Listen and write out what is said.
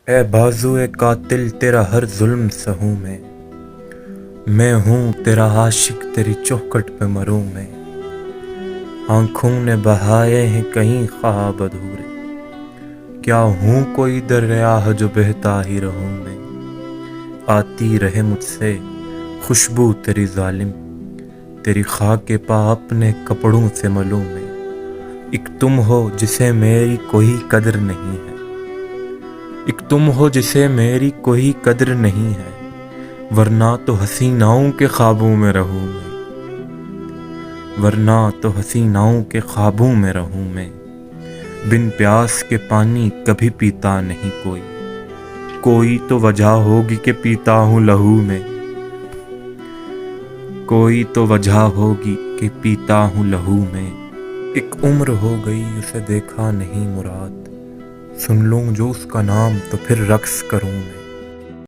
اے بازوئے قاتل تیرا ہر ظلم سہوں میں ہوں تیرا عاشق تیری چوکھٹ پہ مروں میں۔ آنکھوں نے بہائے ہیں کہیں خواب ادھورے، کیا ہوں کوئی دریا جو بہتا ہی رہوں میں۔ آتی رہے مجھ سے خوشبو تیری ظالم، تیری خاک پا اپنے کپڑوں سے ملوں میں۔ ایک تم ہو جسے میری کوئی قدر نہیں ہے، ایک تم ہو جسے میری کوئی قدر نہیں ہے، ورنہ تو حسیناؤں کے خوابوں میں رہوں میں، ورنہ تو حسیناؤں کے خوابوں میں رہوں میں۔ بن پیاس کے پانی کبھی پیتا نہیں کوئی، کوئی تو وجہ ہوگی کہ پیتا ہوں لہو میں، کوئی تو وجہ ہوگی کہ پیتا ہوں لہو میں۔ ایک عمر ہو گئی اسے دیکھا نہیں مراد، سن لوں جو اس کا نام تو پھر رقص کروں میں۔